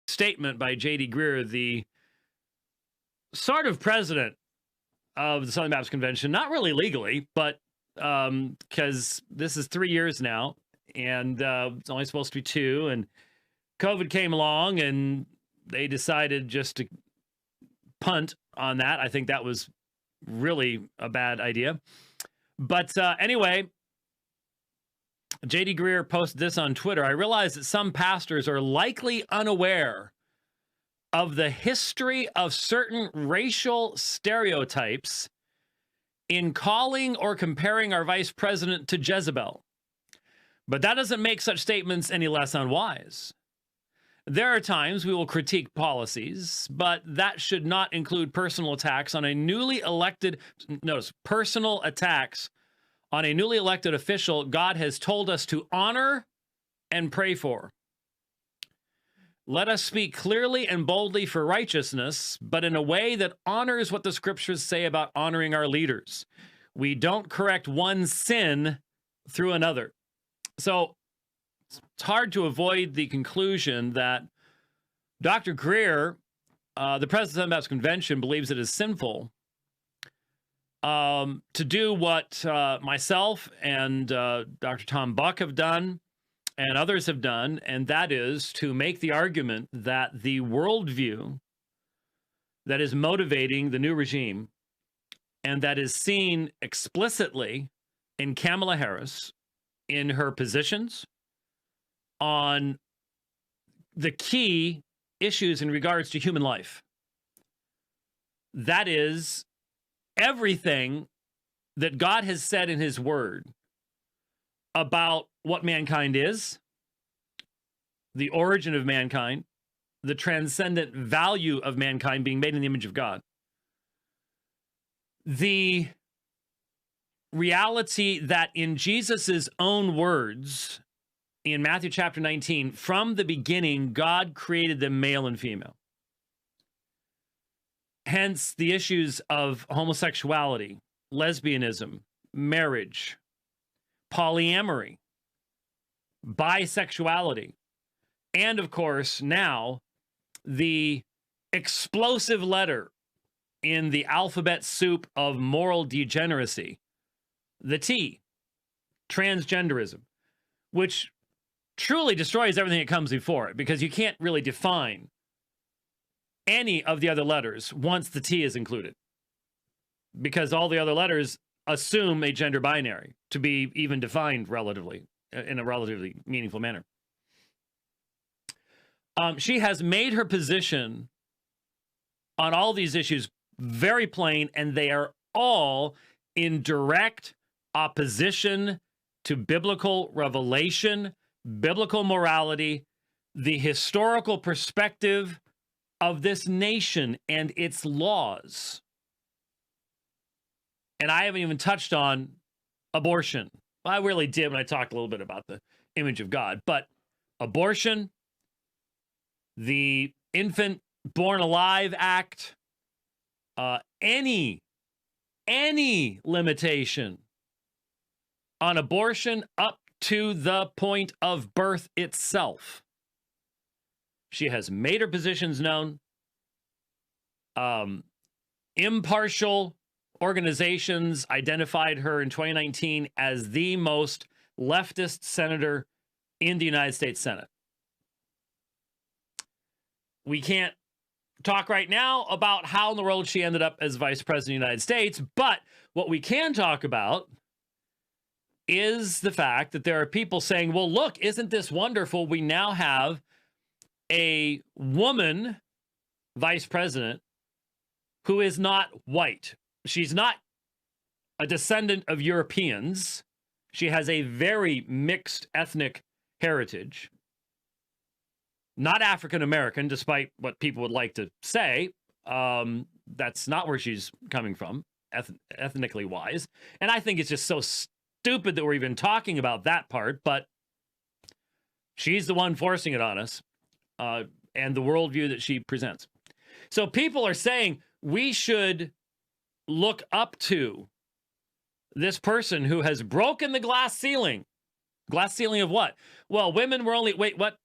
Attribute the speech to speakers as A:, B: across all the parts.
A: statement by J.D. Greear, the sort of president of the Southern Baptist Convention, not really legally, but because this is 3 years now, and it's only supposed to be 2, and COVID came along, and they decided just to punt on that. I think that was really a bad idea. But anyway, J.D. Greear posted this on Twitter. I realize that some pastors are likely unaware of the history of certain racial stereotypes in calling or comparing our vice president to Jezebel. But that doesn't make such statements any less unwise. There are times we will critique policies, but that should not include personal attacks on a newly elected, notice, personal attacks on a newly elected official God has told us to honor and pray for. Let us speak clearly and boldly for righteousness, but in a way that honors what the scriptures say about honoring our leaders. We don't correct one sin through another. So it's hard to avoid the conclusion that Dr. Greear, the president of the Southern Baptist Convention, believes it is sinful to do what myself and Dr. Tom Buck have done and others have done, and that is to make the argument that the worldview that is motivating the new regime and that is seen explicitly in Kamala Harris in her positions on the key issues in regards to human life. That is everything that God has said in his word about what mankind is, the origin of mankind, the transcendent value of mankind being made in the image of God. The reality that in Jesus's own words, in Matthew chapter 19, from the beginning, God created them male and female. Hence, the issues of homosexuality, lesbianism, marriage, polyamory, bisexuality, and of course, now, the explosive letter in the alphabet soup of moral degeneracy, the T, transgenderism, which truly destroys everything that comes before it, because you can't really define any of the other letters once the T is included, because all the other letters assume a gender binary to be even defined relatively, in a relatively meaningful manner. She has made her position on all these issues very plain, and they are all in direct opposition to biblical revelation, biblical morality, the historical perspective of this nation and its laws. And I haven't even touched on abortion. Well, I really did when I talked a little bit about the image of God. But abortion, the Infant Born Alive Act, any limitation on abortion up to the point of birth itself. She has made her positions known. Impartial organizations identified her in 2019 as the most leftist senator in the United States Senate. We can't talk right now about how in the world she ended up as vice president of the United States, but what we can talk about is the fact that there are people saying, well, look, isn't this wonderful? We now have a woman vice president who is not white. She's not a descendant of Europeans. She has a very mixed ethnic heritage. Not African American, despite what people would like to say. That's not where she's coming from, ethnically wise. And I think it's just so stupid that we're even talking about that part, but she's the one forcing it on us, and the worldview that she presents. So people are saying we should look up to this person who has broken the glass ceiling. Glass ceiling of what? Well, women were only, wait, what?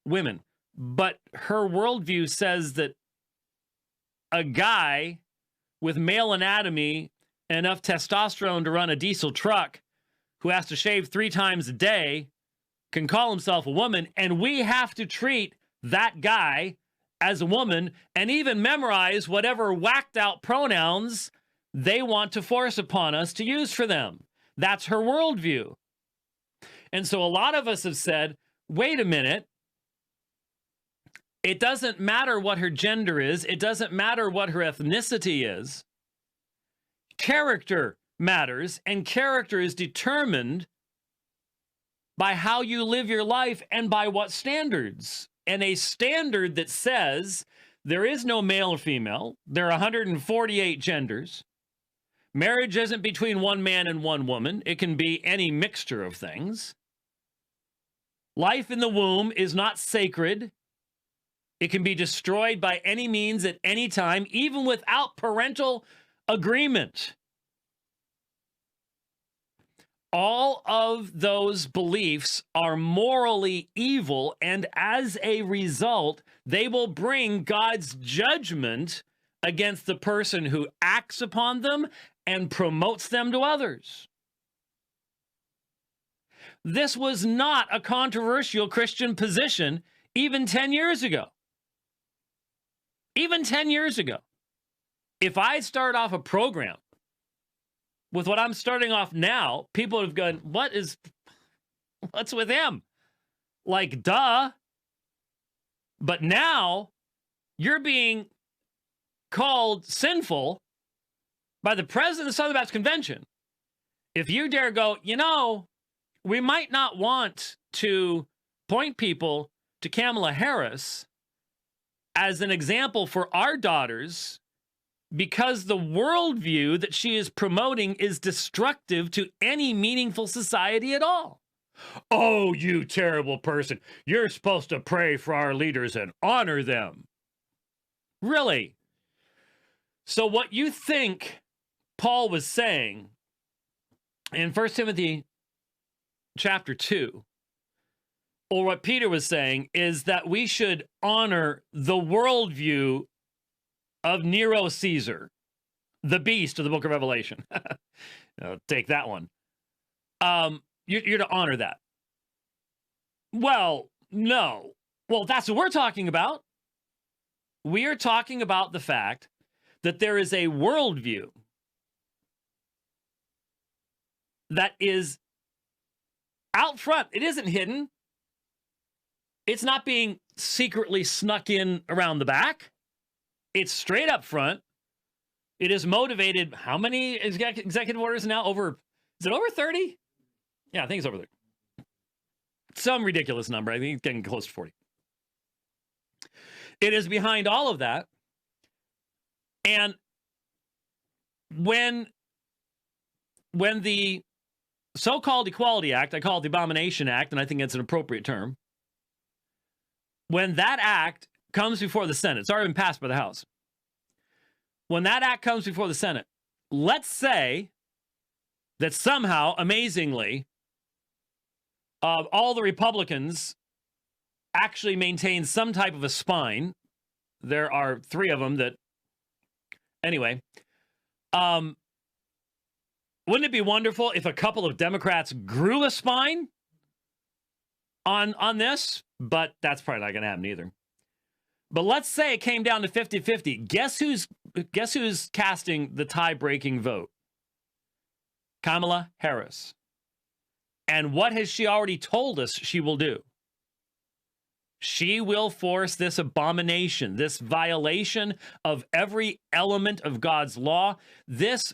A: Women. But her worldview says that a guy with male anatomy and enough testosterone to run a diesel truck who has to shave 3 times a day can call himself a woman, and we have to treat that guy as a woman and even memorize whatever whacked out pronouns they want to force upon us to use for them. That's her worldview. And so a lot of us have said, wait a minute, it doesn't matter what her gender is. It doesn't matter what her ethnicity is. Character matters, and character is determined by how you live your life and by what standards. And a standard that says there is no male or female, there are 148 genders. Marriage isn't between one man and one woman. It can be any mixture of things. Life in the womb is not sacred. It can be destroyed by any means at any time, even without parental agreement. All of those beliefs are morally evil, and as a result, they will bring God's judgment against the person who acts upon them and promotes them to others. This was not a controversial Christian position even 10 years ago. Even 10 years ago. If I start off a program with what I'm starting off now, people have gone, what's with him? Like, duh. But now you're being called sinful by the president of the Southern Baptist Convention. If you dare go, we might not want to point people to Kamala Harris as an example for our daughters because the worldview that she is promoting is destructive to any meaningful society at all. Oh, you terrible person. You're supposed to pray for our leaders and honor them. Really? So what you think Paul was saying in 1 Timothy chapter 2, or what Peter was saying, is that we should honor the worldview of Nero Caesar, the beast of the book of Revelation. Take that one. You're to honor that. Well, no. Well, that's what we're talking about. We are talking about the fact that there is a worldview that is out front. It isn't hidden. It's not being secretly snuck in around the back. It's straight up front. It is motivated. How many executive orders now? Is it over 30? Yeah, I think it's over 30. Some ridiculous number. I think it's getting close to 40. It is behind all of that. And when the so-called Equality Act, I call it the Abomination Act, and I think it's an appropriate term, when that act comes before the Senate, it's already been passed by the House. When that act comes before the Senate, let's say that somehow, amazingly, all the Republicans actually maintain some type of a spine. There are 3 of them that, anyway, wouldn't it be wonderful if a couple of Democrats grew a spine on this? But that's probably not going to happen either. But let's say it came down to 50-50. Guess who's casting the tie-breaking vote? Kamala Harris. And what has she already told us she will do? She will force this abomination, this violation of every element of God's law, this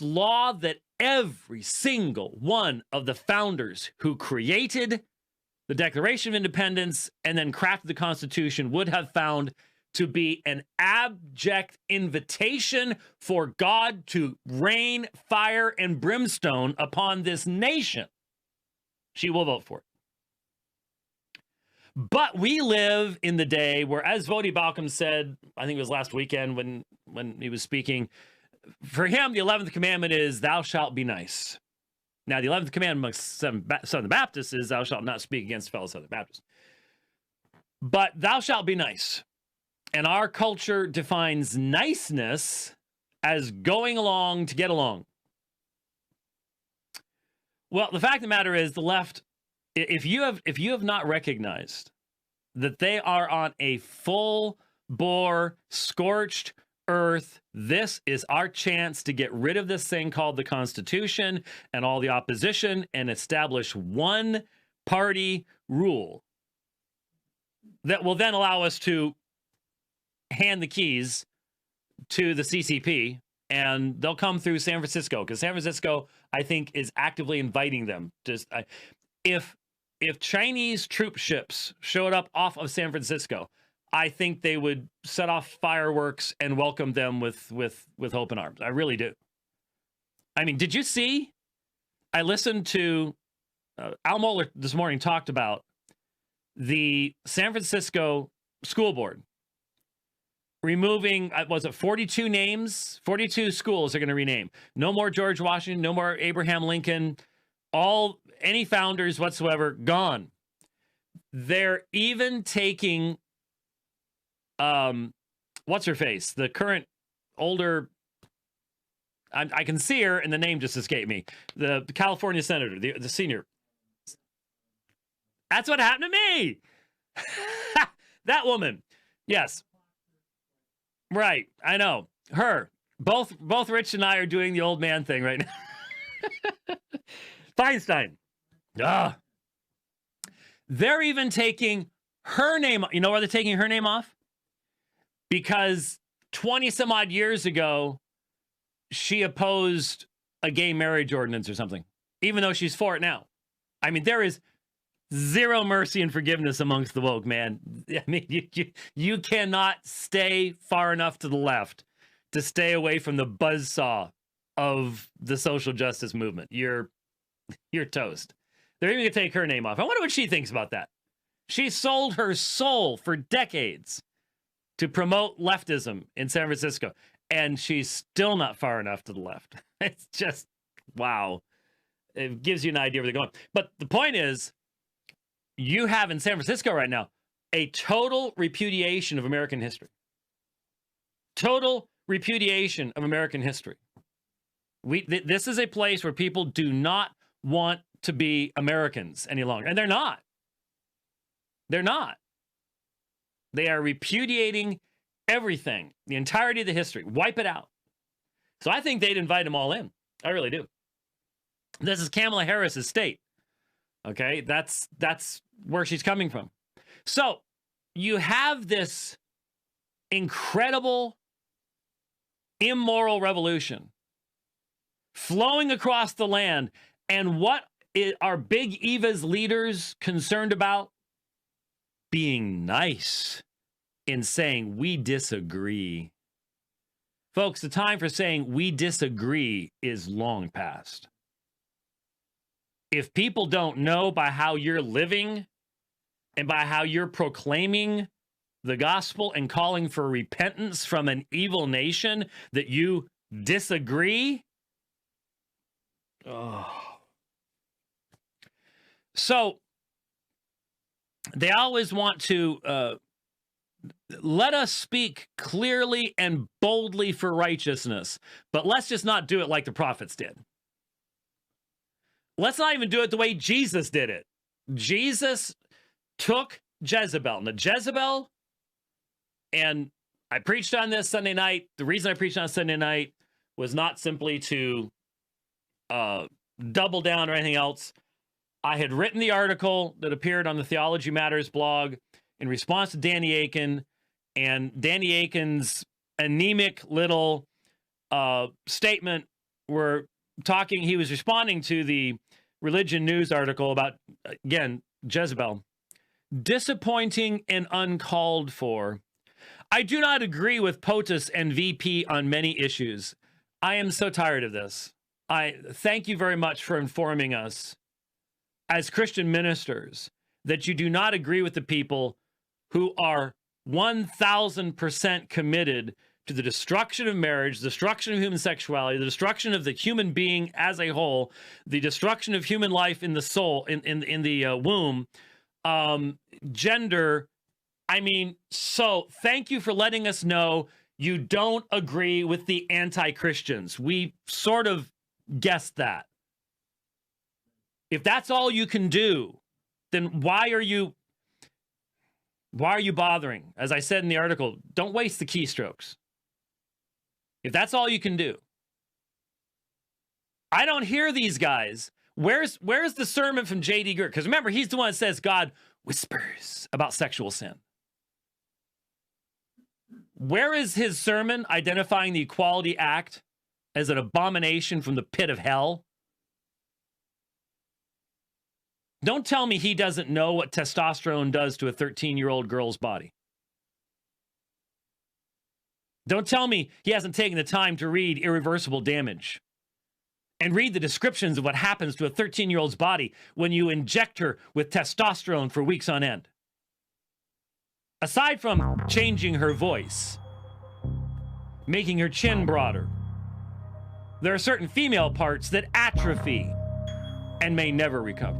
A: law that every single one of the founders who created the Declaration of Independence and then crafted the Constitution would have found to be an abject invitation for God to rain fire and brimstone upon this nation. She will vote for it. But we live in the day where, as Vodi Balcom said, I think it was last weekend when he was speaking, for him, the 11th commandment is, thou shalt be nice. Now, the 11th commandment amongst Southern Baptists is, thou shalt not speak against fellow Southern Baptists. But thou shalt be nice. And our culture defines niceness as going along to get along. Well, the fact of the matter is, the left, if you have not recognized that they are on a full bore, scorched earth, this is our chance to get rid of this thing called the Constitution and all the opposition and establish one party rule that will then allow us to hand the keys to the CCP, and they'll come through San Francisco, because San Francisco, I think, is actively inviting them. Just if Chinese troop ships showed up off of San Francisco, I think they would set off fireworks and welcome them with open arms. I really do. I mean, did you see? I listened to Al Mohler this morning talked about the San Francisco school board removing, was it 42 names? 42 schools are going to rename. No more George Washington, no more Abraham Lincoln, any founders whatsoever, gone. They're even taking, what's her face? The current older, I can see her and the name just escaped me. The California senator, the senior. That's what happened to me. That woman. Yes. Right, I know. Her. Both Rich and I are doing the old man thing right now. Feinstein. Ah. They're even taking her name. You know why they're taking her name off? Because 20 some odd years ago, she opposed a gay marriage ordinance or something, even though she's for it now. I mean, there is zero mercy and forgiveness amongst the woke, man. I mean, you cannot stay far enough to the left to stay away from the buzzsaw of the social justice movement. You're toast. They're even going to take her name off. I wonder what she thinks about that. She sold her soul for decades to promote leftism in San Francisco, and she's still not far enough to the left. It's just, wow. It gives you an idea where they're going. But the point is, you have in San Francisco right now a total repudiation of American history. Total repudiation of American history. This is a place where people do not want to be Americans any longer. And they're not. They're not. They are repudiating everything, the entirety of the history. Wipe it out. So I think they'd invite them all in. I really do. This is Kamala Harris's state. Okay, that's where she's coming from. So you have this incredible, immoral revolution flowing across the land. And what are Big Eva's leaders concerned about? Being nice in saying we disagree. Folks, the time for saying we disagree is long past. If people don't know by how you're living and by how you're proclaiming the gospel and calling for repentance from an evil nation that you disagree. Oh. So they always want to let us speak clearly and boldly for righteousness, but let's just not do it like the prophets did. Let's not even do it the way Jesus did it. Jesus took Jezebel. Now, Jezebel, and I preached on this Sunday night. The reason I preached on Sunday night was not simply to double down or anything else. I had written the article that appeared on the Theology Matters blog in response to Danny Akin, and Danny Akin's anemic little statement were talking. He was responding to the Religion News article about, again, Jezebel. Disappointing and uncalled for. I do not agree with POTUS and VP on many issues. I am so tired of this. I thank you very much for informing us as Christian ministers that you do not agree with the people who are 1,000% committed to the destruction of marriage, the destruction of human sexuality, the destruction of the human being as a whole, the destruction of human life in the soul, in the womb, gender, I mean, so thank you for letting us know you don't agree with the anti-Christians. We sort of guessed that. If that's all you can do, then why are you bothering? As I said in the article, don't waste the keystrokes. If that's all you can do. I don't hear these guys. Where's the sermon from J.D. Greear? Because remember, he's the one that says God whispers about sexual sin. Where is his sermon identifying the Equality Act as an abomination from the pit of hell? Don't tell me he doesn't know what testosterone does to a 13-year-old girl's body. Don't tell me he hasn't taken the time to read Irreversible Damage and read the descriptions of what happens to a 13-year-old's body when you inject her with testosterone for weeks on end. Aside from changing her voice, making her chin broader, there are certain female parts that atrophy and may never recover.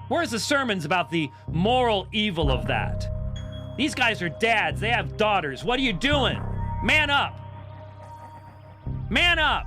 A: Where's the sermons about the moral evil of that? These guys are dads. They have daughters. What are you doing? Man up. Man up.